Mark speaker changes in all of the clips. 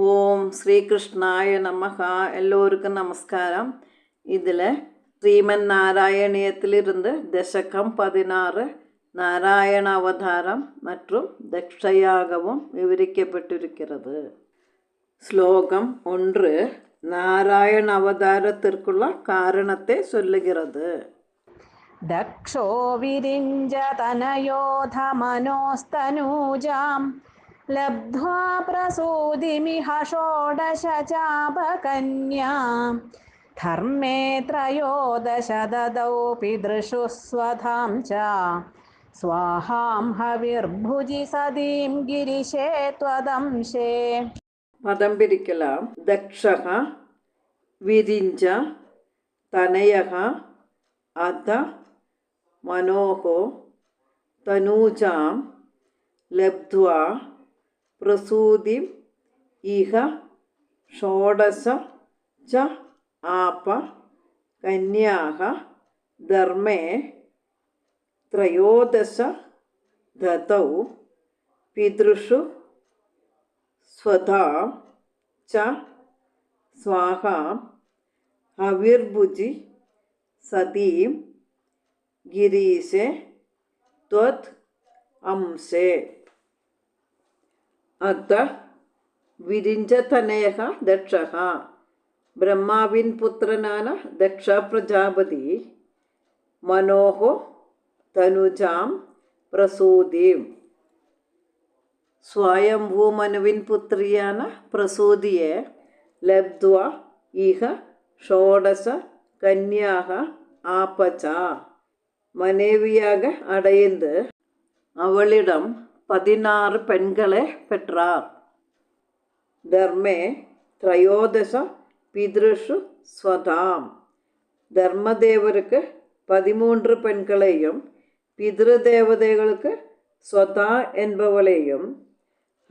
Speaker 1: ഓം ശ്രീകൃഷ്ണായ നമഃ. എல்லோருக்கும் നമസ്കാരം. ഇതിൽ ശ്രീമൻ നാരായണീയത്തിലിருந்து ദശകം 16 നാരായണ അവതാരം மற்றும் தக்ஷயாகவும் விவரிக்கப்பட்டிருக்கிறது. ஸ்லோகம் 1 നാരായണ അവതാരത്തിற்குള്ള കാരണത്തെ சொல்லுகிறது.
Speaker 2: ദക്ഷോ വിരിഞ്ച തനയോധ മനോസ്തനൂജാം ലബ്ധ്വാ പ്രസൂതിമിഹ ഷോഡശചാപകന്യാം ധർമ്മേ ത്രയോദശ ദദൗ പിതൃഷു സ്വധാം ച സ്വാഹാം ഹവിർഭുജി സതീം ഗിരിശേ ത്വദംശേ.
Speaker 1: പദം പിരിക്കലാം. ദക്ഷഃ വിരിഞ്ച തനയഃ അധ മനോഹോ തനൂജാം ലബ്ധ്വാ പ്രസൂതിം ഇഹ ഷോഡശ ച ആപ കന്യാഃ ധർമ്മേ ത്രയോദശ ദദൗ പിതൃഷു സ്വധാം ച സ്വാഹാം ഹവിർഭുജി സതീം ഗിരീശേ ത്വത് അംശേ. അത വിരിഞ്ചതനയഃ ദക്ഷഃ. ബ്രഹ്മാവിൻ പുത്രനാണ് ദക്ഷ പ്രജാപതി. മനോഹോ തനുജാം പ്രസൂതിം. സ്വയംഭൂമനുവിൻ പുത്രിയാണ് പ്രസൂതിയെ. ലബ്ധ്വ ഇഹ ഷോഡശ കന്യാഃ ആപച. மனைவியாக அடைந்து அவளிடம் 16 பெண்களை பெற்றார். தர்மே த்ரயோதச பித்ருஷு ஸ்வதாம். தர்மதேவருக்கு 13 பெண்களையும் பித்ரு தேவதைகளுக்கு ஸ்வதா என்பவளையும்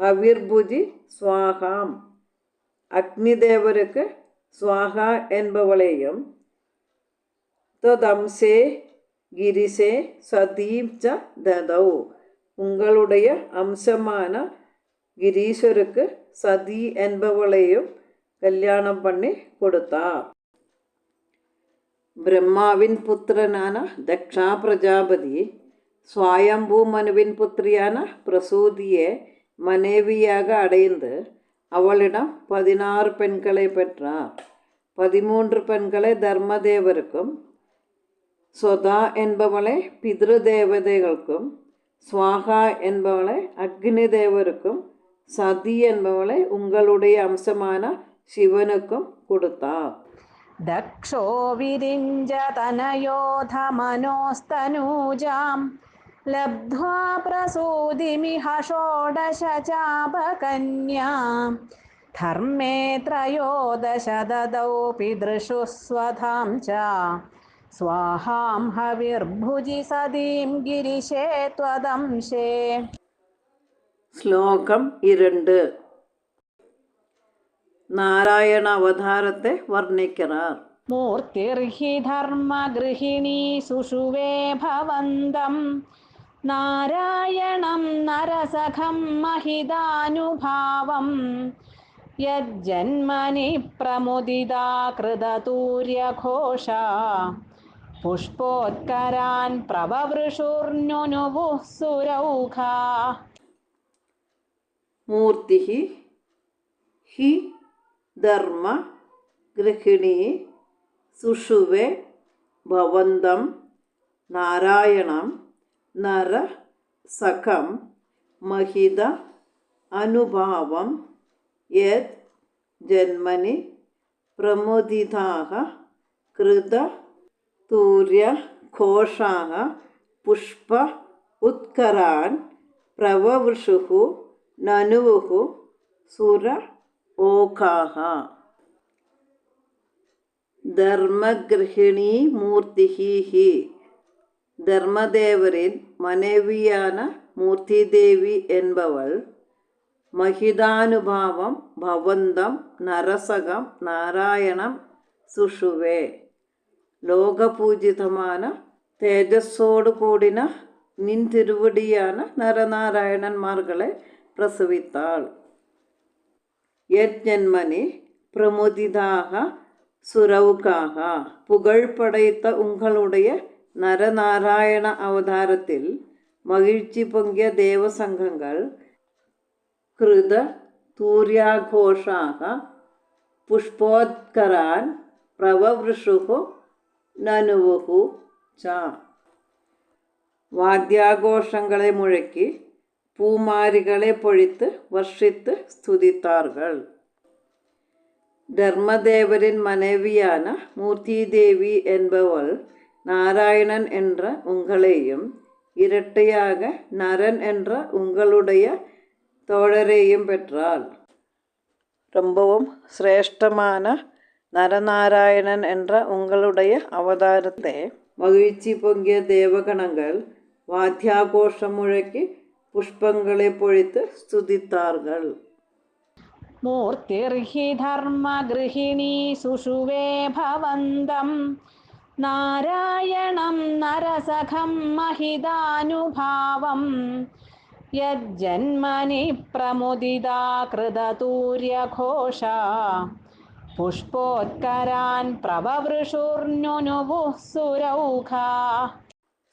Speaker 1: ஹவிர்புஜி ஸ்வாகாம் அக்னி தேவருக்கு ஸ்வாகா என்பவளையும் ததம்சே கிரிசே சதீம் ச ததௌ. உங்களுடைய அம்சமான கிரீஸ்வருக்கு சதி என்பவளையும் கல்யாணம் பண்ணி கொடுத்தார். பிரம்மாவின் புத்திரனான தக்ஷா பிரஜாபதி ஸ்வயம்பூ மனுவின் புத்திரியான பிரசூதியை மனைவியாக அடைந்து அவளிடம் 16 பெண்களை பெற்றார். 13 பெண்களை தர்மதேவருக்கும் സ്വദാ என்பவளை பித்ரு தேவதைகளுக்கும் ஸ்வாகா என்பவளை அக்னி தேவருக்கும் சதி என்பவளை உங்களுடைய அம்சமான சிவனுக்கும் கொடுத்தார்.
Speaker 2: ദക്ഷോ വിരിഞ്ച തനയോധ മനോസ്തനൂജാം ലബ്ധ്വാ പ്രസൂതിമിഹ ഷോഡശചാപകന്യാം ധർമ്മേ ത്രയോദശ ദദൗ പിതൃഷു സ്വധാം ച സ്വാഹാം ഹവിർഭുജി സതീം ഗിരിശേ ത്വദംശേ.
Speaker 1: ശ്ലോകം 2 നാരായണ അവതാരത്തെ വർണ്ണിക്கிறார்.
Speaker 2: മൂർത്തിർഹി ധർമ്മഗൃഹിണീ സുഷുവേ ഭവന്തം നാരായണം നരസഖം മഹിതാനുഭാവം യജ്ജന്മനി പ്രമുദിതാ കൃതതൂര്യഘോഷ പുഷ്പോത്കരാൻ പ്രവവൃഷുർനുനുവുഃ സുരൗഘാ.
Speaker 1: മൂർത്തി ഹി ധർമ്മ ഗൃഹിണീ സുഷുവേ ഭവന്തം നാരായണം നര സഖം മഹിത അനുഭാവം യത് ജന്മനി പ്രമുദിതാഃ കൃത തൂര്യ ഘോഷാഃ പുഷ്പ ഉത്കരാൻ പ്രവവൃഷുഃ നനുവുഃ സുര ഓഘാഃ. ധർമ്മഗൃഹിണീ മൂർത്തി ഹി. தர்மதேவரின் மனைவியான மூர்த்தி தேவி என்பவள் மகிதானுபாவம் பவந்தம் நரசகம் நாராயணம் സുഷുവേ. ലോകപൂജിതமான തേജസ്സോടു കൂടിന നിൻ തിരുവടിയാണ് നരനാരായണന്മാർകളെ പ്രസവിത്താൾ. யஜ்ஞன்மனி பிரமுதிதாக சுரவுக்காக. புகழ் படைத்த உங்களுடைய நரநாராயண அவதாரத்தில் மகிழ்ச்சி பொங்கிய தேவ சங்கங்கள் கிருத தூர்யாഘോഷாக പുഷ്പോത്കരാൻ പ്രവവൃഷുഹു നനുവുഹു ച. വാദ്യാഘോഷങ്ങളെ മുഴക്കി പൂമാരികളെ പൊഴിത്ത് വർഷിത്ത് സ്തുതിത്താர்கள். தர்மதேவரின் மனைவியான மூர்த்தி தேவி என்பவள் நாராயணன் என்ற உங்களையும் இரட்டையாக நரன் என்ற உங்களுடைய தோழரையும் பெற்றாள். ரொம்பவும் சிரேஷ்டமான நரநாராயணன் என்ற உங்களுடைய அவதாரத்தை மகிழ்ச்சி பொங்கிய தேவகணங்கள் வாத்தியாഘോഷം முழக்கி പുഷ്പങ്ങളെ പൊഴിത്ത് സ്തുതിത്താர்கள்.
Speaker 2: മൂർത്തിർഹി ധർമ്മഗൃഹിണീ സുഷുവേ ഭവന്തം നാരായണം നരസഖം മഹിതാനുഭാവം യജ്ജന്മനി പ്രമുദിതാ കൃതതൂര്യഘോഷ പുഷ്പോത്കരാൻ പ്രവവൃഷുർനുനുവുഃ സുരൗഘാ.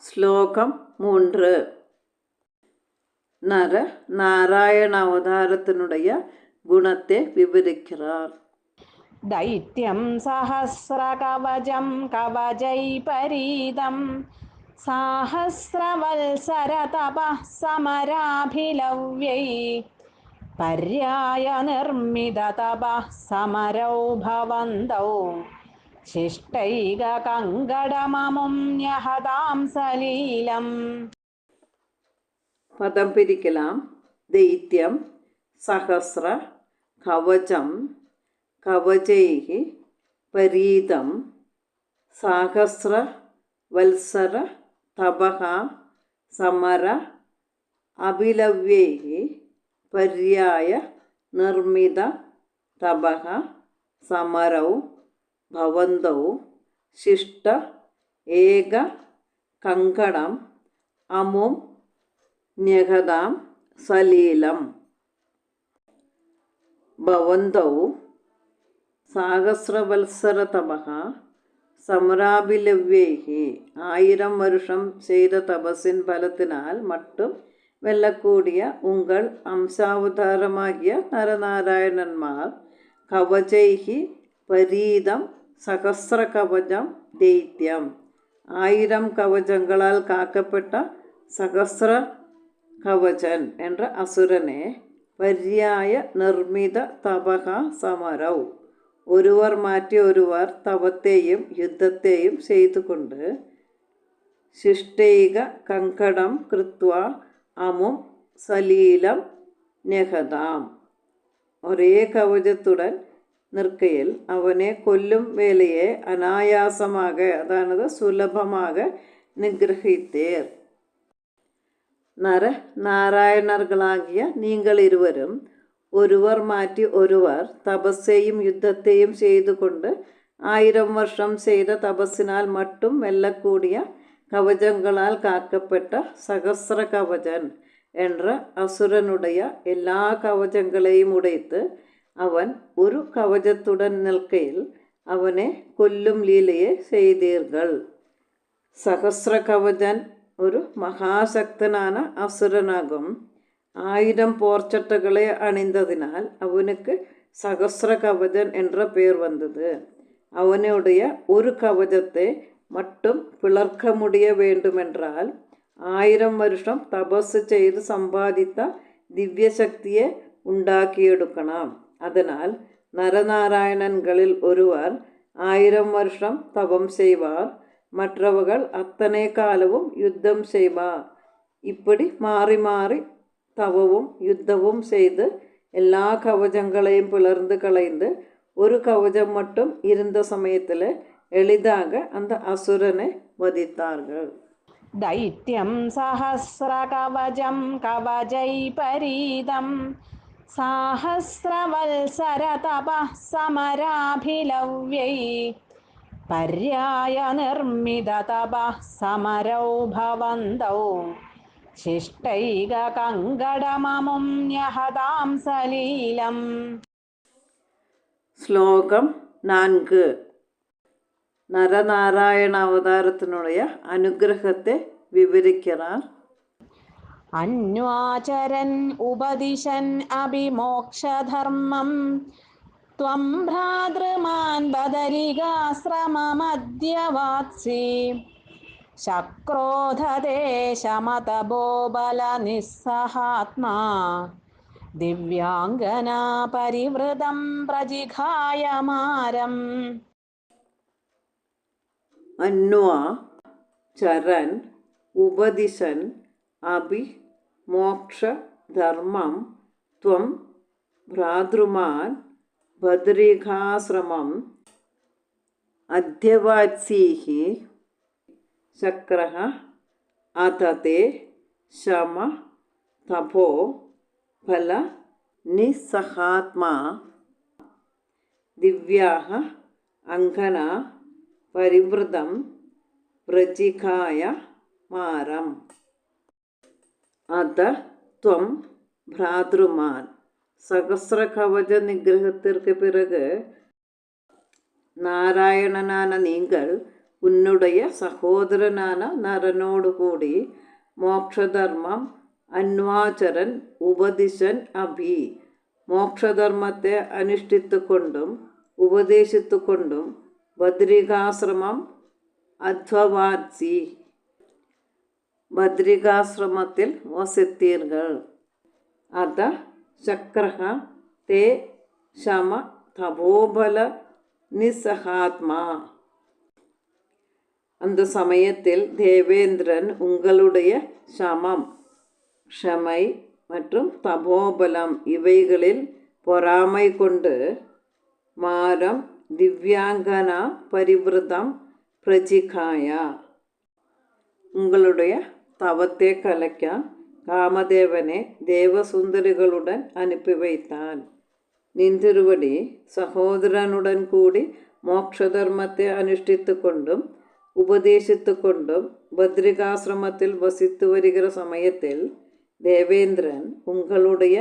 Speaker 1: ശ്ലോകം 3. நர நாராயண அவதாரத்தினுடைய குணத்தை விவரிக்கிறார்.
Speaker 2: ദൈത്യം സഹസ്രകവചം കവചൈപരീതം സാഹസ്രവത്സരതപഃ സമരാഭിലവ്യൈ പര്യായ നിർമ്മിതതപഃ സമരൗ ഭവന്തൗ ശിഷ്ടൈകകങ്കടമമും ന്യഹതാം സലീലം.
Speaker 1: പദം പിരിക്കലാം. ദൈത്യം സഹസ്ര കവചം കവചൈഹി പരീതം സാഹസ്ര വത്സര തപഃ സമര അഭിലവ്യൈഹി പര്യായ നിർമ്മിത തപഃ സമരൗ ഭവന്തൗ ശിഷ്ട ഏക കങ്കണം അമും ന്യഹതാം സലീലം. ഭവന്തൗ സാഹസ്രവത്സരതപഃ സമരാഭിലവ്യൈഹി 1000 வருஷம் ചെയ്ത തപസ്സിൻ ഫലത്തിനാൽ மட்டுം വെല്ലക്കൂടിയ ഉങ്ങൾ അംശാവതാരമാകിയ നരനാരായണന്മാർ കവചൈഹി പരീതം സഹസ്രകവചം ദൈത്യം 1000 കവചങ്ങളാൽ കാക്കപ്പെട്ട സഹസ്ര കവചൻ എன்ற അസുരനെ പര്യായ നിർമ്മിത തപഃ സമരൗ ഒരുവർ മാറ്റി ഒരുവർ തപത്തെയും യുദ്ധത്തെയും ചെയ്തുകൊണ്ട് ശിഷ്ടൈക കങ്കടം കൃത്വ അമും സലീലം ന്യഹതാം ഒരേ കവചത്തുடன் നിൽക്കയിൽ അവനെ കൊല്ലും വേലയെ അനായാസமாக അതാണത് സുലഭமாக നിഗ്രഹിത്തേർ. നര നാരായണர்களாகிய நீங்கள் இருவரும் ഒരുവർ മാറ്റി ഒരുവർ തപസ്സെയും യുദ്ധത്തെയും ചെയ്തുകൊണ്ട് 1000 വർഷം ചെയ്ത തപസ്സിനാൽ மட்டுം വെല്ലക്കൂടിയ കവചങ്ങളാൽ കാക്കപ്പെട്ട സഹസ്ര കവചൻ എன்ற അസുരനുடைய എല്ലാ കവചങ്ങളെയും ഉടൈത്ത് അവൻ ഒരു കവചത്തുடன் നിൽക്കയിൽ അവനെ കൊല്ലും ലീലയെ ചെയ്തീർകൾ. സഹസ്ര കവചൻ ഒരു മഹാശക്തനാன അസുരനാകും. 1000 போர்ச்சட்டைகளை அணிந்ததினால் அவனுக்கு சகஸ்ர கவசன் என்ற பெயர் வந்தது. அவனுடைய ஒரு கவசத்தை மட்டும் பிளர்க்க முடிய வேண்டுமென்றால் 1000 வருஷம் தபஸ் செய்து சம்பாதித்த திவ்ய சக்தியை ഉണ്ടാക്കിയെടുക്കണം. அதனால் நரநாராயணன்களில் ஒருவர் 1000 வருஷம் தபம் செய்வார், மற்றவர்கள் அத்தனை காலவும் யுத்தம் செய்வார். இப்படி மாறி மாறி தவவும் யுத்தവും செய்து எல்லா கவசங்களையும் பிளர்ந்து களைந்து ஒரு கவசம் மட்டும் இருந்த சமயத்தில் எளிதாக அந்த அசுரனை வதித்தார்கள்.
Speaker 2: ദൈത്യം സഹസ്രകവചം കവചൈപരീതം സാഹസ്രവത്സരതപഃ സമരാഭിലവ്യൈ പര്യായ നിർമ്മിതതപഃ സമരൗ ഭവന്തൗ ശിഷ്ടൈകകങ്കടമമും ന്യഹതാം സലീലം.
Speaker 1: ஸ்லோகம் 4. நரநாராயண அவதாரத்தினுடைய அனுகிரகத்தை விவரிக்கிறார்.
Speaker 2: അന്വാചരൻ ഉപദിശൻ അഭിമോക്ഷധർമ്മം ത്വം ഭ്രാതൃമാൻ ബദരികാശ്രമമദ്യവാത്സി ശക്രോധദേശമതബോബലനിസ്സഹാത്മാ ദിവ്യാംഗനാ പരിവൃതം പ്രജിഘായമാരം.
Speaker 1: അന്വാ ചരൻ ഉപദിശൻ അഭി മോക്ഷ ധർമ്മം ത്വം ഭ്രാതൃമാൻ ബദരികാശ്രമം അദ്യവാത്സീഹി ശക്രഃ അധതേ ശമ തപോ ഫല നിസ്സഹാത്മാ ദിവ്യാഃ അംഗന പരിവൃതം പ്രജിഘായ മാരം. അത ത്വം ഭ്രാതൃമാൻ. சகஸ்ரகவச நிகிரகத்திற்கு பிறகு நாராயணனான நீங்கள் உன்னுடைய சகோதரனான நரனோடு கூடி மோட்ச தர்மம் அன்வாச்சரன் உபதிஷன் அபி மோட்ச தர்மத்தை അനുഷ്ഠിத்து കൊണ്ടും ഉപദേശിച്ചു കൊണ്ടും ബദ്രികാശ്രമം അധ്വവാത്സി ബദ്രികാശ്രമത്തിൽ വസിത്തീர்கள். അത ശക്രഃ തേ ശമ തപോബല நிஸ்ஸகாத்மா. அந்த சமயத்தில் தேவேந்திரன் உங்களுடைய சமம் க்ஷமை மற்றும் தபோபலம் இவைகளில் பொறாமை கொண்டு மாரம் திவ்யாங்கனா பரிவிருதம் பிரஜிகாய உங்களுடைய தவத்தை கலைக்க காமதேவனை தேவசுந்தரிகளுடன் அனுப்பி வைத்தான். நின் திருவடி சகோதரனுடன் கூடி மோட்ச தர்மத்தை அனுஷ்டித்து கொண்டும் உபதேசித்து கொண்டும் பத்ரிகாசிரமத்தில் வசித்து வருகிற சமயத்தில் தேவேந்திரன் உங்களுடைய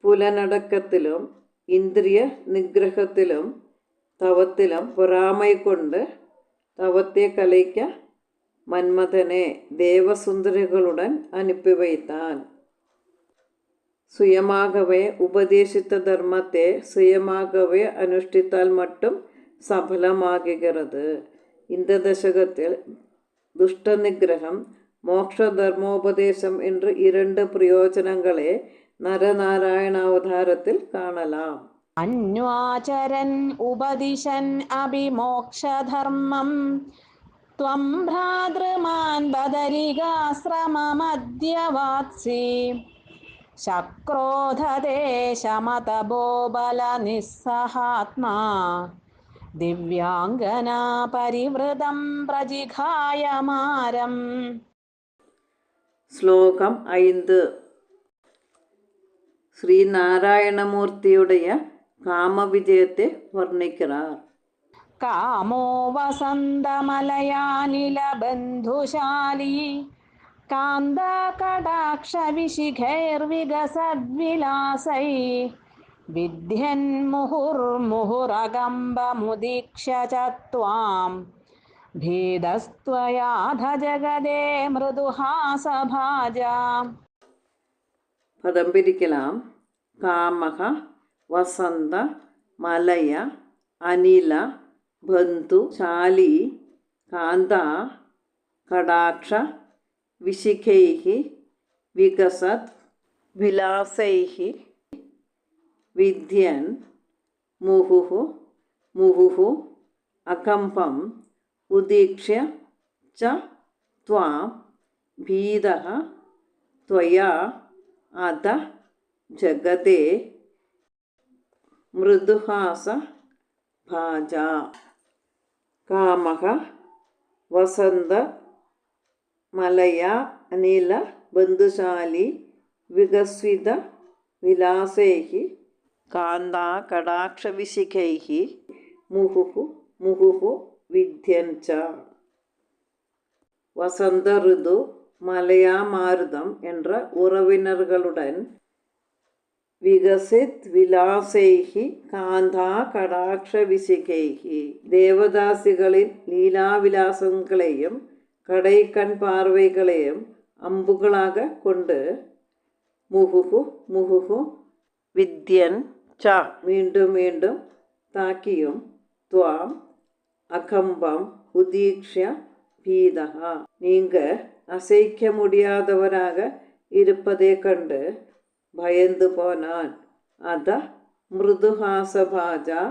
Speaker 1: புலனடக்கத்திலும் இந்திரிய நிகிரகத்திலும் தவத்திலும் பொறாமை கொண்டு தவத்தை கலைக்க மன்மதனே தேவசுந்தரிகளுடன் அனுப்பி வைத்தான். சுயமாகவே உபதேசித்த தர்மத்தை சுயமாகவே அனுஷ்டித்தால் மட்டும் சபலமாகுகிறது. இந்த தசகத்தில் துஷ்ட நிகிரகம் மோட்ச தர்மோபதேசம் என்று 2 பிரயோஜனங்களே നരനാരായണ അവതാരത്തിൽ കാണലാം.
Speaker 2: അന്വാചരൻ ഉപദിശൻ അഭിമോക്ഷധർമ്മം ത്വം ഭ്രാതൃമാൻ ബദരികാശ്രമമദ്യവാത്സി ശക്രോധദേശമതബോബലനിസ്സഹാത്മാ ദിവ്യാംഗനാ പരിവൃതം പ്രജിഘായമാരം.
Speaker 1: ശ്ലോകം 5. ശ്രീനാരായണമൂർത്തിയുടെ കാമവിജയത്തെ വർണ്ണിക്கிறார்.
Speaker 2: കാമോ വസന്തമലയാനിലബന്ധുശാലി കാന്തകടാക്ഷവിശിഖൈർവികസദ്വിലാസൈ വിദ്യൻ മുഹുർമുഹുരകമ്പമുദീക്ഷ്യ ച ത്വാം ഭേദസ്ത്വയാധ ജഗദേ മൃദുഹാസഭാജാ.
Speaker 1: പദം പിരിക്കലാം. കാമഹ വസന്ത മലയ അനില ബന്ധു ശാലി കാന്ത കടാക്ഷ വിശിഖൈഃ വികസത് വിലാസൈഃ വിദ്യൻ മുഹുഃ അകമ്പം ഉദീക്ഷ്യ ച ത്വാം ഭീതഃ ത്വയാ അധ ജഗദേ മൃദുഹാസ ഭാജാ. കാമഃ വസന്ത മലയ അനില ബന്ധുശാലി വികസ്വിത വിലാസൈഃ കാന്ത കടാക്ഷ വിശിഖൈഃ മുഹുഃ വിദ്യൻ ച. வசந்த ருது மலையா மாருதம் என்ற உறவினர்களுடன் വികസിത് വിലാസൈഹി കാന്താകടാക്ഷവിശിഖൈഹി. ദേവദാസികളിൽ ലീലാവിലാസങ്ങളെയും കടൈക്കൺ പാർവൈകളെയും അമ്പുകളാக கொண்டு മുഹുഹു മുഹുഹു വിദ്യൻ ച വീണ്ടും വീണ്ടും താക്കിയും ത്വാം அகம்பம் உதீக்ஷ்ய பீதகா நீங்க அசைக்க முடியாதவராக இருப்பதை கண்டு பயந்து போனான். அத மிருதுஹாசபாஜா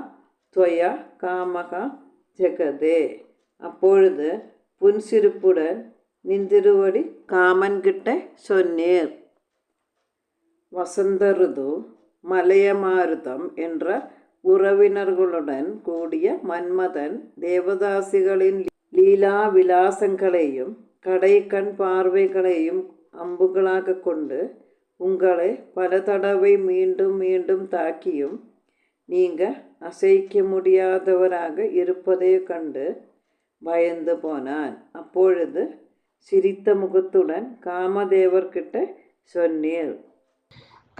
Speaker 1: துவய காமக ஜெகதே. அப்பொழுது புன்சிரிப்புடன் நின்றிருவடி காமன் கிட்ட சொன்னீர். வசந்த ருது மலையமாருதம் என்ற உறவினர்களுடன் கூடிய மன்மதன் தேவதாசிகளின் லீலா விலாசங்களையும் கடைக்கண் பார்வைகளையும் அம்புகளாக கொண்டு உங்களை பல தடவை மீண்டும் மீண்டும் தாக்கியும் நீங்க அசைக்க முடியாதவராக இருப்பதை கண்டு பயந்து போனான். அப்பொழுது சிரித்த முகத்துடன் காமதேவர்கிட்ட சொன்னீர்.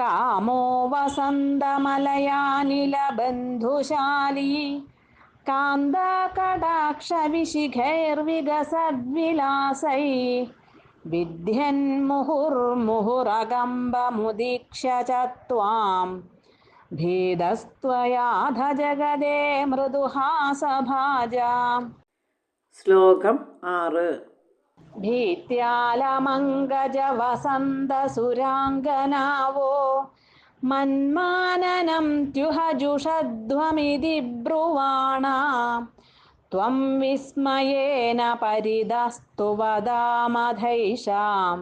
Speaker 2: കാമോ വസന്തമലയാനിലബന്ധുശാലി കാന്തകടാക്ഷവിശിഖൈർവികസദ്വിലാസൈ വിദ്യൻ മുഹുർമുഹുരകമ്പമുദീക്ഷ്യ ച ത്വാം ഭേദസ്ത്വയാധ ജഗദേ മൃദുഹാസഭാജാ.
Speaker 1: ശ്ലോകം 6.
Speaker 2: ഭീത്യാലമംഗജവസന്തസുരാംഗനാവോ മന്മാനനം ത്യുഹജുഷധ്വമിതി ബ്രുവാണ ത്വം വിസ്മയേന പരിതസ്തു വദാമധൈഷാം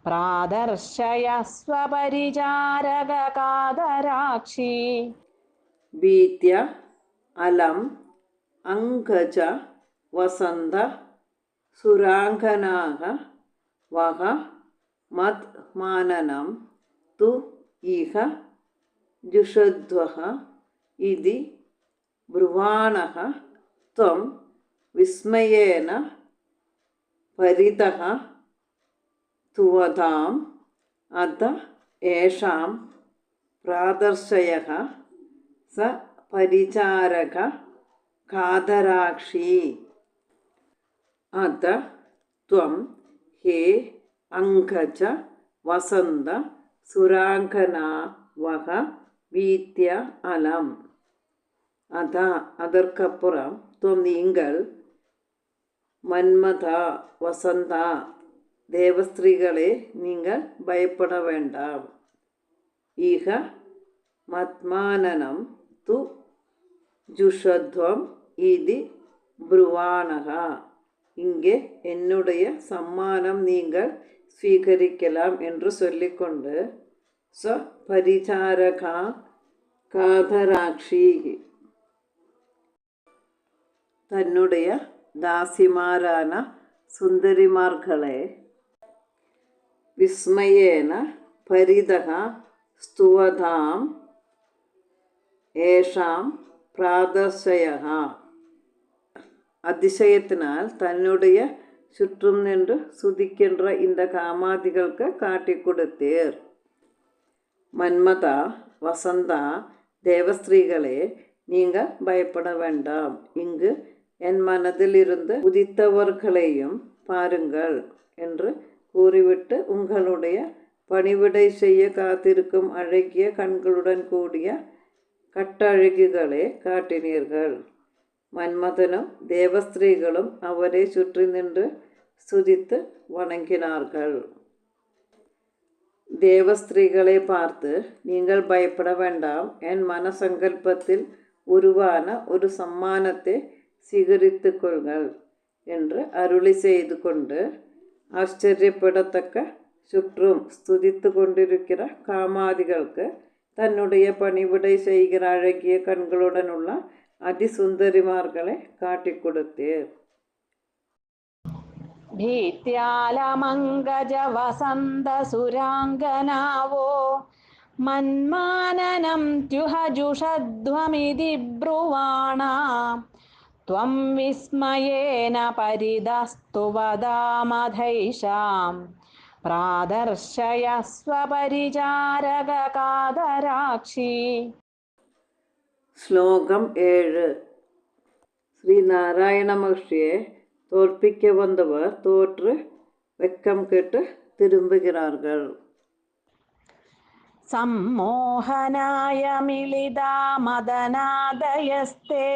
Speaker 2: പ്രാദർശയസ്വ പരിചാരകകാതരാക്ഷി.
Speaker 1: ഭീത്യ അലം അങ്കജ വസന്ത സുരാംഗനാഃ വഹ മത് മാനനം തു ഇഹ ജുഷധ്വഃ ഇതി ബ്രുവാണഃ ത്വം വിസ്മയേന പരിതഃ തുവതാം അത ഏഷാം പ്രാദർശയഃ സ പരിചാരക കാതരാക്ഷി. അത ത്വം ഹേ അങ്കജ വസന്ത സുരാംഗനാ വഹ വീത്യ അലം. അതാ அதற்கப்புறம் துவம் நீங்கள் மன்மதா வசந்தா தேவஸ்திரீகளே நீங்கள் பயப்பட வேண்டாம். ஈக மத்மானனம் து ஜுஷத்வம் இதி ப்ருவாணகா. இங்கே என்னுடைய சம்மானம் நீங்கள் സ്വീകരിக்கலாம் என்று சொல்லிக்கொண்டு ச பரிசாரகா കാതരാക്ഷി തന്നുடைய ദാസിമാരാന സുന്ദരിമാർകളെ വിസ്മയേന പരിതഃ സ്തുവതാം ஏஷாம் பிராதர்ஷயா. அதிசயத்தினால் தன்னுடைய சுற்றும் நின்று சுதிக்கின்ற இந்த காமாதிகளுக்கு காட்டி கொடுத்தீர். மன்மதா வசந்தா தேவஸ்திரீகளே நீங்கள் பயப்பட வேண்டாம். இங்கு என் மனதில் இருந்து உதித்தவர்களையும் பாருங்கள் என்று கூறிவிட்டு உங்களுடைய பணிவிடை செய்ய காத்திருக்கும் அழகிய கண்களுடன் கூடிய கட்டழகிகளை காட்டினீர்கள். மன்மதனும் தேவஸ்திரீகளும் அவரை சுற்றி நின்று ஸ்துதித்து வணங்கினார்கள். தேவஸ்திரீகளை பார்த்து நீங்கள் பயப்பட வேண்டாம், என் மனசங்கல்பத்தில் உருவான ஒரு சம்மானத்தை സ്വീകരിத்து கொள்கள் என்று அருளி செய்து கொண்டு ஆச்சரியப்படத்தக்க சுற்றும் ஸ்துதித்து கொண்டிருக்கிற காமாதிகளுக்கு தன்னுடைய பணிவிடை செய்கிற அழகிய கண்களுடனுள்ள அதிசுந்தரிமார்களை காட்டிக் கொடுத்தீர்.
Speaker 2: ഭീത്യാലമംഗജ വസന്ത സുരാംഗനാവോ മന്മാനനം ത്യുഹജുഷധ്വമിതി ബ്രുവാണ ത്വം വിസ്മയേന പരിതസ്തു വദാമധൈഷാം പ്രാദർശയ സ്വപരിചാരകാദരാക്ഷി.
Speaker 1: ശ്ലോകം 7. ശ്രീനാരായണ മഹർഷിയെ தோற்பிக்க வந்தவர் தோற்று வெக்கம் கெட்டு திரும்புகிறார்கள்.
Speaker 2: സമ്മോഹനായ മിളിതാ മദനാദയസ്തേ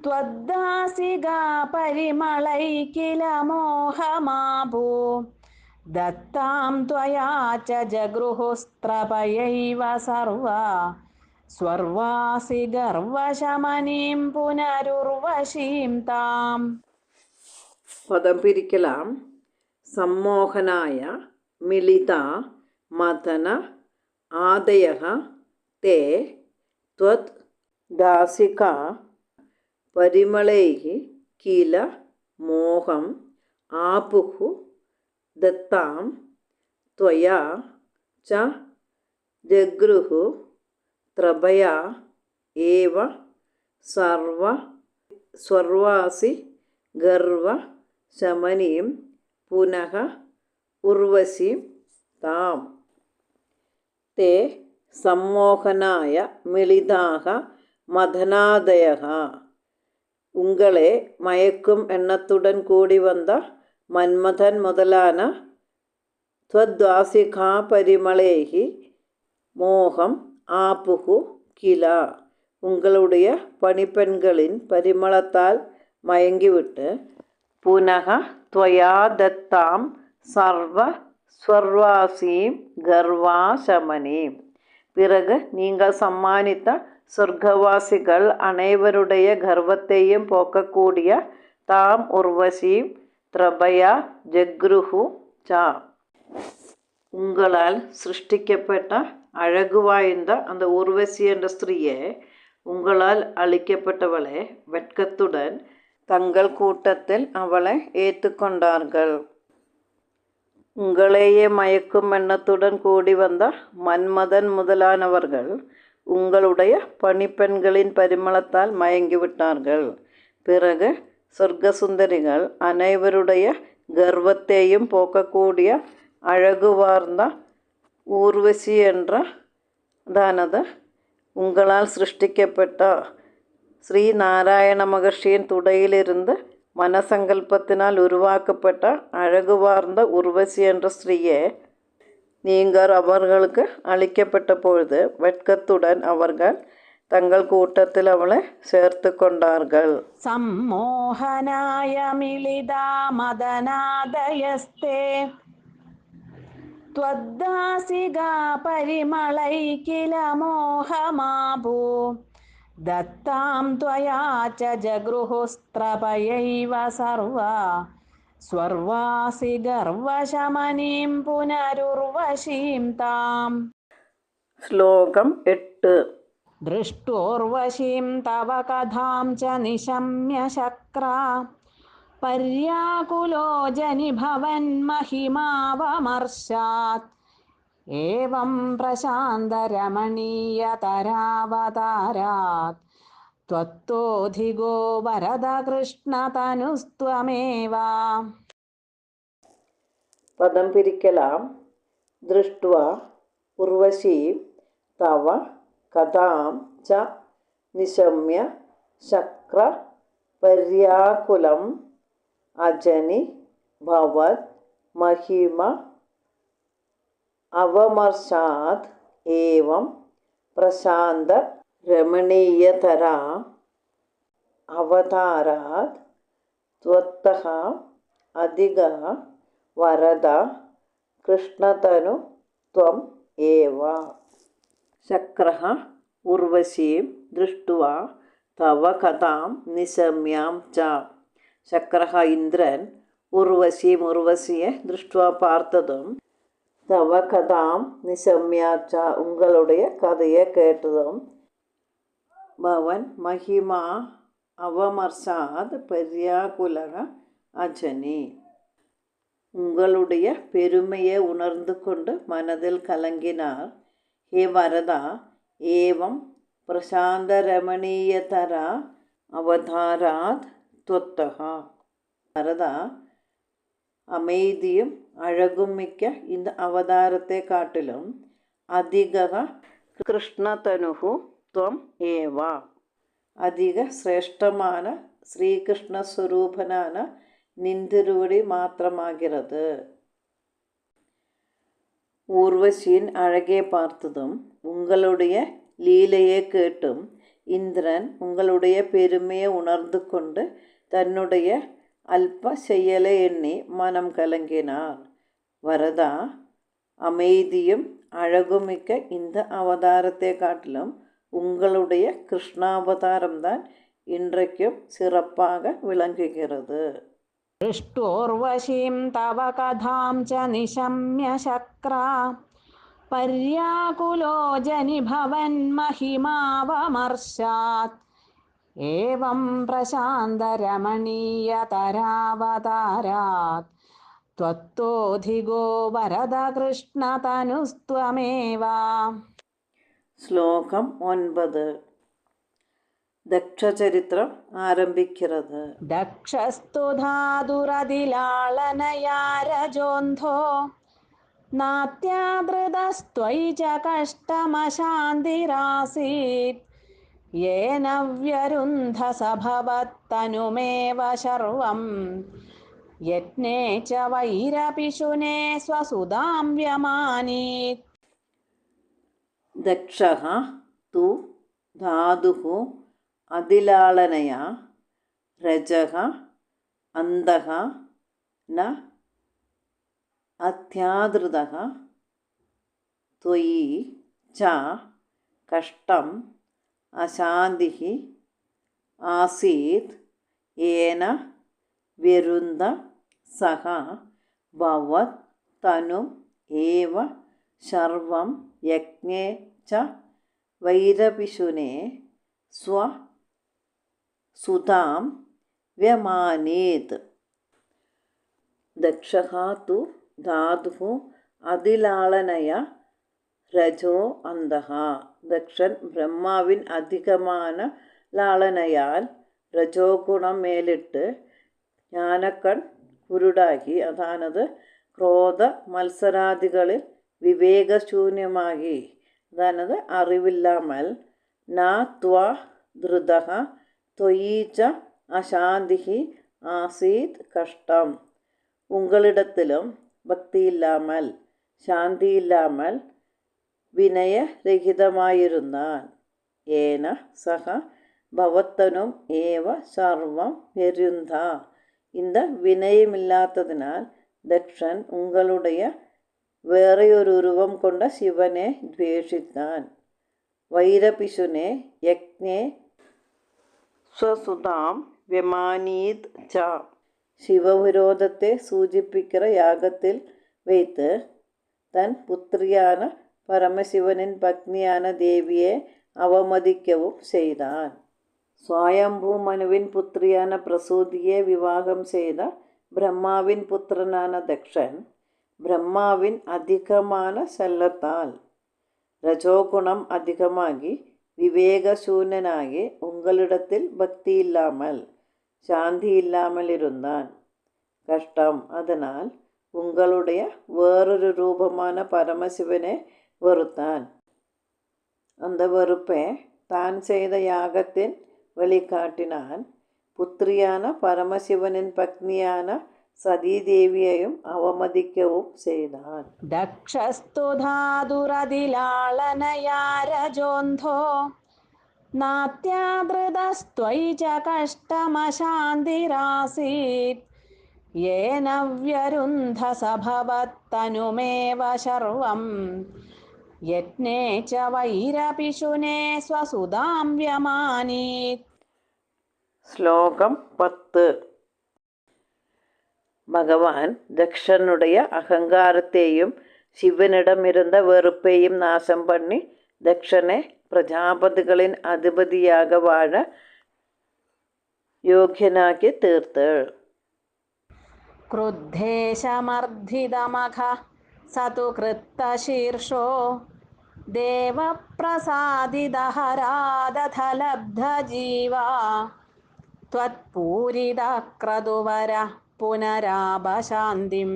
Speaker 2: ത്വദ്ദാസികാ പരിമളൈ കില മോഹമാഭൂ ദത്താം ത്വയാ ച ജഗൃഹുസ്ത്രപയൈവ സർവാ സ്വർവാസി ഗർവശമനീം പുനരുർവശീം താം.
Speaker 1: പദം പിരിക്കലാം. സമ്മോഹനായ മിളിത മദന ആദയഃ തേ ത്വത് ദാസികാ പരിമളൈഃ കില മോഹം ആപുഃ ദത്താം ത്വയാ ച ജഗൃഹ ത്രപയാ ഏവ സർവാസി ഗർവ ശമനീം പുനഃ ഉർവശീം താം. തേ സമ്മോഹനായ മിളിതാഃ മദനാദയഃ. உங்களை மயக்கும் எண்ணத்துடன் கூடி வந்த மன்மதன் முதலான துவத்வாசிகா பரிமளேகி மோகம் ஆப்புகு கிலா. உங்களுடைய பணிப்பெண்களின் பரிமளத்தால் மயங்கிவிட்டு புனக துவயா தத்தாம் சர்வ ஸ்வர்வாசீம் கர்வாசமனீம். பிறகு நீங்கள் சம்மானித்த சொர்க்கவாசிகள் அனைவருடைய கர்வத்தையும் போக்கக்கூடிய தாம் உர்வசீம் த்ரபயா ஜக்ருஹு சா. உங்களால் சிருஷ்டிக்கப்பட்ட அழகு வாய்ந்த அந்த உர்வசி என்ற ஸ்திரீயே, உங்களால் அளிக்கப்பட்டவளே, வெட்கத்துடன் தங்கள் கூட்டத்தில் அவளை ஏற்றுக்கொண்டார்கள். உங்களையே மயக்கும் எண்ணத்துடன் கூடி வந்த மன்மதன் முதலானவர்கள் உங்களுடைய பணிப்பெண்களின் பரிமளத்தால் மயங்கிவிட்டார்கள். பிறகு சொர்க்க சுந்தரிகள் அனைவருடைய கர்வத்தையும் போக்கக்கூடிய அழகு வார்ந்த ஊர்வசி என்ற தானது உங்களால் சிருஷ்டிக்கப்பட்ட ஸ்ரீநாராயண மகர்ஷியின் துடையிலிருந்து மனசங்கல்பத்தினால் உருவாக்கப்பட்ட அழகு வார்ந்த உர்வசி என்ற ஸ்ரீயே, நீங்கள் அவர்களுக்கு அளிக்கப்பட்ட பொழுது வெட்கத்துடன் அவர்கள் தங்கள் கூட்டத்தில் அவளை சேர்த்து கொண்டார்கள்.
Speaker 2: சம்மோகனாய மிளிதா மதனாதயஸ்தே த்வத்தாசிகா பரிமளை கில மோகமாபூ ദത്താം ത്വയാ ച ജഗൃഹുസ്ത്രപയൈവ സർവാ സ്വർവാസി ഗർവശമനീം പുനരുർവശീം താം.
Speaker 1: ശ്ലോകം 8.
Speaker 2: ദൃഷ്ടോർവശീം തവ കഥാം ച നിശമ്യ ശക്രാ പര്യാകുലോ ജനിഭവൻ മഹിമാവമർശാത് ഏവം പ്രശാന്തരമണീയതരാവതാരാത് ത്വത്തോധിഗോ വരദ കൃഷ്ണതനുസ്ത്വമേവ.
Speaker 1: പദം പിരിക്കലാം. ദൃഷ്ട്വാ ഉർവശീം തവ കഥാം ച നിശമ്യ ശക്ര പര്യാകുലം അജനി ഭവത് മഹിമ അവമർശാത് ഏവം പ്രശാന്ത രമണീയതരാ അവതാരാത് ത്വത്തഃ അധിക വരദ കൃഷ്ണതനു ത്വം ഏവ. ശക്രഃ ഉർവശീം ദൃഷ്ട്വാ തവ കഥാം നിശമ്യാം ച. ശക്രഃ ഇന്ദ്രൻ ഉർവശീം ഉർവശിയെ ദൃഷ്ട്വാ பார்த்ததும் தவ கதாம் நிசம்யாச்சா உங்களுடைய கதையை கேட்டதும் பவன் மகிமா அவமர்சாத் பர்யாகுலக அஜனி உங்களுடைய பெருமையை உணர்ந்து கொண்டு மனதில் கலங்கினார். ஹே வரதா, ஏவம் பிரசாந்த ரமணீயதரா அவதாராத் துவத்தகா. வரதா, அமைதியும் അഴകും മിക്ക இந்த അവതാരത്തെ കാട്ടിലും അധിക കൃഷ്ണതനുഹു ത്വം ഏവ. அதிக சிரேஷ்டமான ஸ்ரீகிருஷ்ண ஸ்வரூபனான நின்திருவடி மாத்திரமாகிறது. ஊர்வசியின் அழகை பார்த்ததும் உங்களுடைய லீலையை கேட்டும் இந்திரன் உங்களுடைய பெருமையை உணர்ந்து கொண்டு தன்னுடைய அல்ப செயலை எண்ணி மனம் கலங்கினார். வரதா, அமைதியும் அழகுமிக்க இந்த அவதாரத்தை காட்டிலும் உங்களுடைய கிருஷ்ணாவதாரம்தான் இன்றைக்கும் சிறப்பாக விளங்குகிறது.
Speaker 2: दृष्टोर्वशीं तव कथां च निशम्य शक्रा पर्याकुलो जनिभवन्महिमावमर्शात् एवं प्रशान्तरमणीयतरावतारात् त्वत्तोऽधिगो वरदकृष्णतनुस्त्वमेव.
Speaker 1: ശ്ലോകം 9. ദക്ഷചരിത്രം ആരംഭിക്കുന്നത്.
Speaker 2: ദക്ഷസ്തു ധാതുരതിലാളനയാ രജോന്ധോ നാത്യാദൃതസ്ത്വയി ച കഷ്ടമശാന്തിരാസീത് യേന വ്യരുന്ധസഭവത്തനുമേവ ശർവം യജ്ഞേ ച വൈരപിശുനേ സ്വസുതാം വ്യമാനീത്.
Speaker 1: ദക്ഷഃ തു ധാതുഃ അതിലാളനയാ രജഃ അന്തഃ ന അത്യാദൃതഃ ത്വയി ച കഷ്ടം അശാന്തിഃ ആസീത് യേന വ്യരുന്ധ സഹ ഭവത് തനും ഏവ ശർവം യജ്ഞേ ച വൈരപിശുനേ സ്വസുതാം വ്യമാനീത്. ദക്ഷഃ തു ധാതുഃ അതിലാളനയ രജോ അന്തഃ. ദക്ഷൻ ബ്രഹ്മാവിൻ അധികமான ലാളനയാൽ രജോ ഗുണം മേലിട്ട് ജ്ഞാനക്കൺ കുരുടാക്കി, അതാണത് ക്രോധ മത്സരാദികളിൽ വിവേകശൂന്യമാകി, അതാണത് അറിവില്ലാமல், നാ ത്വാ ധൃതഃ ത്വയി ച അശാന്തിഃ ആസീത് കഷ്ടം, உங்களிடத்திலும் பக்தியில்லாமல் சாந்தியில்லாமல் வினயரகிதமாயிருந்தான். ஏன சக பவத்தனும் ஏவ சர்வம் வெருந்தா. இந்த வினயமில்லாததினால் தக்ஷன் உங்களுடைய വേറെയൊരു രൂപം കൊണ്ട ശിവനെ ദ്വേഷിത്താൻ. വൈരപിശുനെ യജ്ഞേ സ്വസുതാം വ്യമാനീത് ച. சிவவிரோதத்தை சூச்சிப்பிக்கிற யாகத்தில் வைத்து தன் புத்திரியான பரமசிவனின் பத்னியான தேவியை அவமதிக்கவும் செய்தான். ஸ்வயம்பூ மனுவின் புத்திரியான பிரசூதியை விவாகம் செய்த பிரம்மாவின் புத்திரனான தக்ஷன் பிரம்மாவின் அதிகமான செல்லத்தால் ரஜோகுணம் அதிகமாகி விவேகசூன்யனாகி உங்களிடத்தில் பக்தி இல்லாமல் சாந்தி இல்லாமல் இருந்தான். கஷ்டம். அதனால் உங்களுடைய வேறொரு ரூபமான பரமசிவனை வெறுத்தான். அந்த வெறுப்பை தான் செய்த யாகத்தின் வழிகாட்டினான். புத்திரியான பரமசிவனின் பத்னியான சதீதேவியையும் அவமதிக்கவும் செய்தான்.
Speaker 2: ദക്ഷസ്തു ധാതുരതിലാളനയാ രജോന്ധോ നാത്യാദൃതസ്ത്വയി ച കഷ്ടമശാന്തിരാസീത് യേന വ്യരുന്ധസഭവത്തനുമേവ ശർവം യജ്ഞേ ച വൈരപിശുനേ സ്വസുതാം വ്യമാനീത്.
Speaker 1: ശ്ലോകം 10. பகவான் தக்ஷனுடைய அகங்காரத்தையும் சிவனிடமிருந்த வெறுப்பையும் நாசம் பண்ணி தக்ஷனை பிரஜாபதிகளின் அதிபதியாக வாழ യോഗ്യനാക്കി തീർത്ത്.
Speaker 2: ക്രുദ്ധേശമർദ്ധിതമഖ സതു കൃത്തശീർഷോ ദേവപ്രസാദിതഹരാദഥലബ്ധജീവാ ത്വത്പൂരിതക്രതുവര പുനരാപശാന്തിം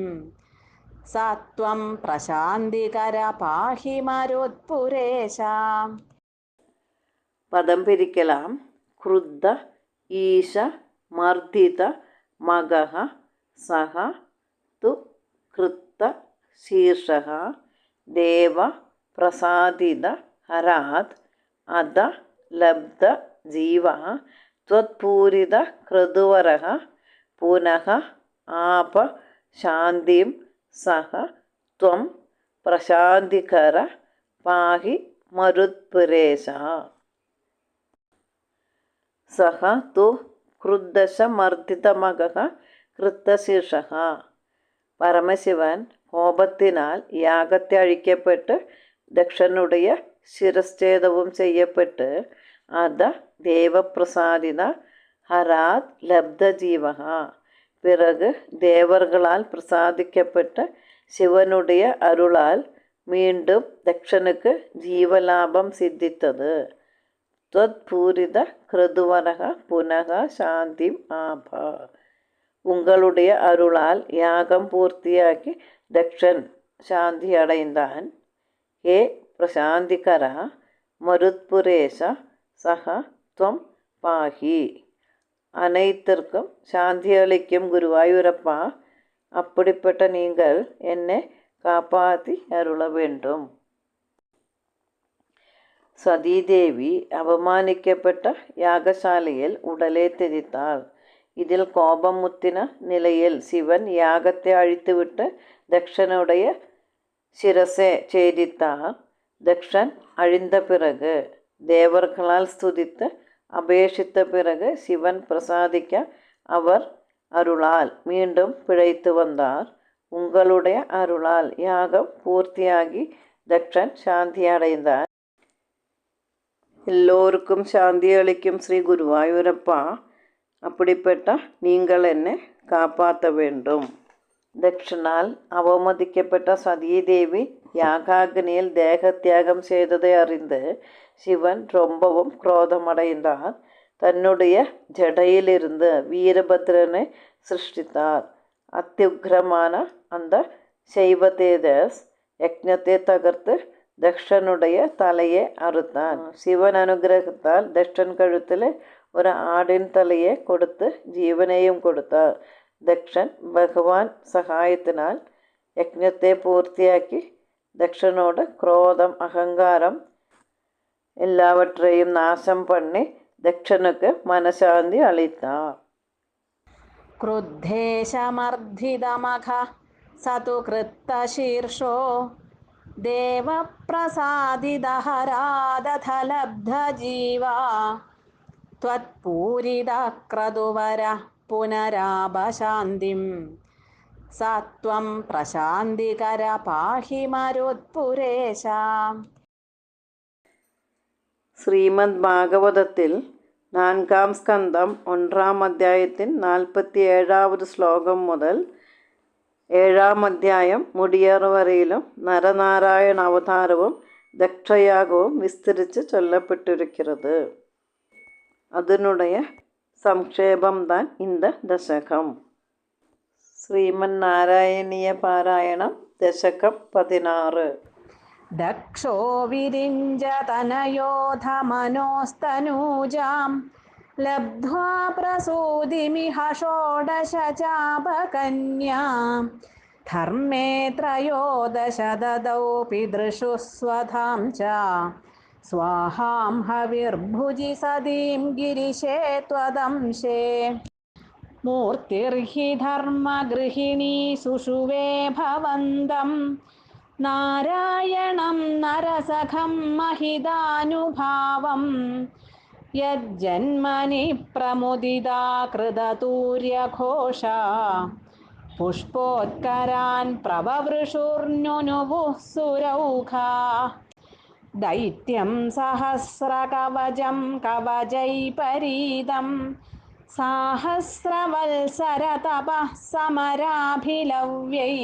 Speaker 2: സത്വം പ്രശാന്തികര പാഹി മരുത്പുരേശ.
Speaker 1: പദം പിരിക്കലാം. ക്രുദ്ധ ഈശ മർദ്ദിത മഗഃ സഹ തു കൃത്ത ശീർഷഃ ദേവ പ്രസാദിത ഹരാത് അധ ലബ്ധ ജീവഃ ത്വത്പൂരിത ക്രതുവരഃ പുനഃ ആപ ശാന്തിം സഹ ത്വം പ്രശാന്തികര പാഹി മരുത്പുരേശ. സഹ തു ക്രുദ്ധശ മർദ്ദിതമഗഃ കൃത്തശീർഷഃ. പരമശിവൻ കോപത്തിനാൽ യാഗത്തെ അഴിക്കപ്പെട്ട് ദക്ഷനുடைய ശിരശ്ഛേദവും ചെയ്യപ്പെട്ട് അധ ദേവപ്രസാദിത ഹരാത് ലബ്ധജീവഃ. பிறகு தேவர்களால் பிரசாதிக்கப்பட்ட சிவனுடைய அருளால் மீண்டும் தக்ஷனுக்கு ஜீவலாபம் சித்தித்தது. त्वत्पूरित கிருதுவரக புனக சாந்திம் ஆபா. உங்களுடைய அருளால் யாகம் பூர்த்தியாக்கி தக்ஷன் சாந்தி அடைந்தான். ஹே பிரசாந்திகரா மருத்புரேச சக துவம் பாஹி. அனைத்திற்கும் சாந்தி அளிக்கும் குருவாயூரப்பா, அப்படிப்பட்ட நீங்கள் என்னை காப்பாற்றி அருள வேண்டும். സതീദേവി അപമാനിക്കപ്പെട്ട യാഗശാലയിൽ ഉടലെ തിരിത്താൾ. ഇതിൽ കോപം മുത്തിന നിലയിൽ ശിവൻ യാഗത്തെ അഴിത്തുവിട്ട് ദക്ഷനുடைய ശിരസെ ഛേദിத்தார். தக்ஷன் அழிந்த பிறகு தேவர்களால் ஸ்துதித்து அபேஷித்த பிறகு சிவன் பிரசாதிக்க அவர் அருளால் மீண்டும் பிழைத்து வந்தார். உங்களுடைய அருளால் யாகம் பூர்த்தியாகி தக்ஷன் சாந்தி அடைந்தார். எல்லோருக்கும் சாந்தி அளிக்கும் ஸ்ரீ குருவாயூரப்பா, அப்படிப்பட்ட நீங்கள் என்னை காப்பாற்ற வேண்டும். ദക്ഷനാൽ അവമതിക്കപ്പെട്ട സതീദേവി യാഗാഗ്നിയിൽ ദേഹത്യാഗം ചെയ്തதை அறிந்து சிவன் ரொம்பவும் குரோதமடைந்தார். தன்னுடைய ஜடையிலிருந்து வீரபத்ரனை சிருஷ்டித்தார். அத்தியுக்ரமான அந்த ശൈവതേജസ് യജ്ഞത്തെ തകർത്ത് ദക്ഷനുடைய തലയെ അറുത്താൻ. ശിവൻ അനുഗ്രഹത്താൽ ദക്ഷൻ കഴുത്തിൽ ഒരു ആടിൻ തലയെ കൊടുത്ത് ജീവനെയും കൊടുത്താർ. ദക്ഷൻ ഭഗവാൻ സഹായത്തിനാൽ യജ്ഞത്തെ പൂർത്തിയാക്കി ദക്ഷനോട് ക്രോധം അഹങ്കാരം എല്ലാവற்றையும் നാശം பண்ணி ദക്ഷനുക്ക് മനഃശാന്തി അളിത്താർ.
Speaker 2: ക്രുദ്ധേശമർദ്ദിതമഖ സതു കൃത്തശീർഷോ ദേവപ്രസാദിതഹരാദഥലബ്ധജീവാ ത്വത്പൂരിതക്രതുവര പുനരാപശാന്തിം സത്വം പ്രശാന്തികര പാഹി മരുത്പുരേശ.
Speaker 1: ശ്രീമദ് ഭാഗവതത്തിൽ 4-ാം സ്കന്ധം 1-ാം അധ്യായത്തിൻ 47-ാவது ശ്ലോകം മുതൽ 7-ാം അധ്യായം മുടിയേറ് വരെയിലും നരനാരായണ അവതാരവും ദക്ഷയാഗവും വിസ്തരിച്ച് ചൊല്ലപ്പെട്ടിരിക്കുന്നത്. அதனுடைய സംക്ഷേപംதான் இந்த தசகம். ശ്രീമന് നാരായണീയ പാരായണം ദശകം 16.
Speaker 2: ദക്ഷോ വിരിഞ്ചതനയോധമനോസ്തനൂജാം ലബ്ധ്വാ പ്രസൂതിമിഹ ഷോഡശ ചാപകന്യാം ധർമ്മേ ത്രയോദശ ദദൗ പിതൃഷു സ്വധാം ച സ്വാഹാം ഹവിർഭുജി സതീം ഗിരിശേ ത്വദംശേ മൂർത്തിർഹി ധർമ്മഗൃഹിണീ സുഷുവേ ഭവന്തം നാരായണം നരസഖം മഹിതാനുഭാവം യജ്ജന്മനി പ്രമുദിതാ കൃതതൂര്യഘോഷ പുഷ്പോത്കരാൻ പ്രവവൃഷുർനുനുവുഃ സുരൗഘാ ദൈത്യം സഹസ്രകവചം കവചൈപരീതം സാഹസ്രവത്സരതപഃ സമരാഭിലവ്യൈ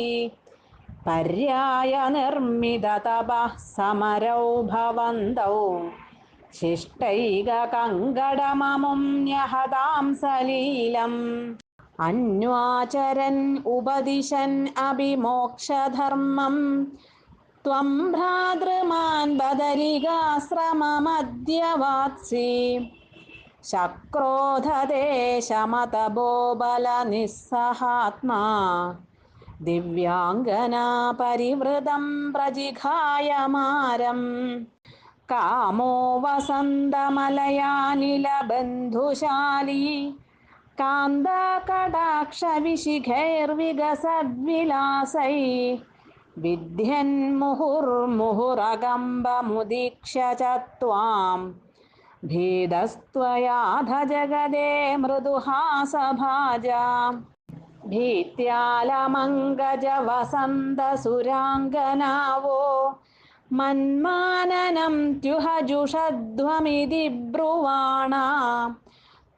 Speaker 2: പര്യായ നിർമ്മിതതപഃ സമരൗ ഭവന്തൗ ശിഷ്ടൈകകങ്കടമമും ന്യഹതാം സലീലം അന്വാചരൻ ഉപദിശൻ അഭിമോക്ഷധർമ്മം ത്വം ഭ്രാതൃമാൻ ബദരികാശ്രമമദ്യവാത്സി ശക്രോധദേശമതബോബലനിസ്സഹാത്മാ ദിവ്യാംഗനാ പരിവൃതം പ്രജിഘായമാരം കാമോ വസന്തമലയാനിലബന്ധുശാലി കാന്താകടാക്ഷവിശിഖൈർവികസദ്വിലാസൈ വിദ്യൻ മുഹുർമുഹുരകമ്പമുദീക്ഷ്യ ച ത്വാം ഭീതസ്ത്വയാധ ജഗദേ മൃദുഹാസഭാജാ ഭീത്യാലമങ്കജവസന്തസുരാംഗനാവോ മന്മാനനം ത്യുഹജുഷധ്വമിതി ബ്രുവാണ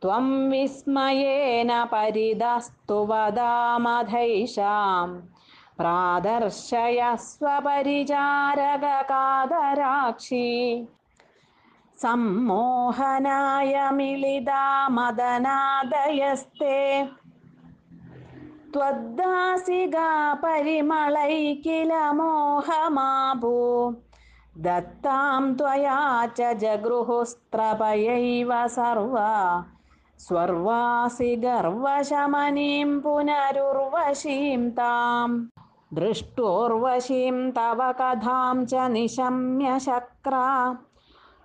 Speaker 2: ത്വം വിസ്മയേന പരിതസ്തു വദാമധൈഷാം പ്രാദർശയസ്വ പരിചാരകകാതരാക്ഷി സമ്മോഹനായ മിളിതാ മദനാദയസ്തേ ത്വദ്ദാസികാ പരിമളൈ കില മോഹമാപു ദത്താം ത്വയാ ച ജഗൃഹുസ്ത്രപയൈവ സർവാ സ്വർവാസി ഗർവശമനീം പുനരുർവശീം താം ദൃഷ്ടോർവശീം തവ കഥാം ച നിശമ്യ ശക്രാ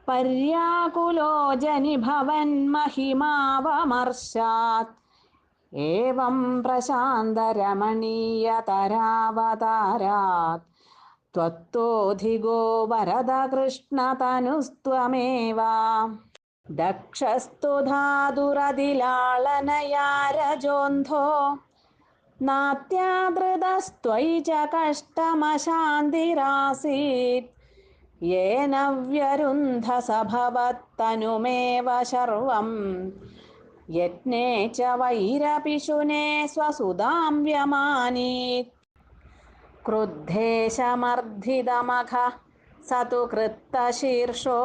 Speaker 2: പര്യാകുലോ ജനിഭവൻ മഹിമാവമർശാത് ഏവം പ്രശാന്തരമണീയതരാവതാരാത് ത്വത്തോധിഗോ വരദ കൃഷ്ണതനുസ്ത്വമേവ ദക്ഷസ്തു ധാതുരതിലാളനയാ രജോന്ധോ നാത്യാദൃതസ്ത്വയി ച കഷ്ടമശാന്തിരാസീത് യേന വ്യരുന്ധസഭവത്തനുമേവ ശർവം യജ്ഞേ ച വൈരപിശുനേ സ്വസുതാം വ്യമാനീത് ക്രുദ്ധേശമർദ്ധിതമഘ സതു കൃത്തശീർഷോ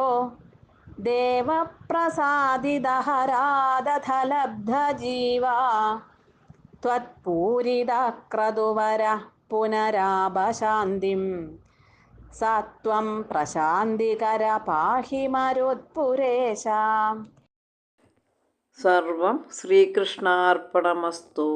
Speaker 2: ദേവപ്രസാദിതഹരാദഥ ലബ്ധജീവാ ത്വത്പൂരിതക്രതുവര പുനരാപശാന്തിം സത്വം പ്രശാന്തികര പാഹി മരുത്പുരേശ.
Speaker 1: സർവം ശ്രീകൃഷ്ണാർപ്പണമസ്തു.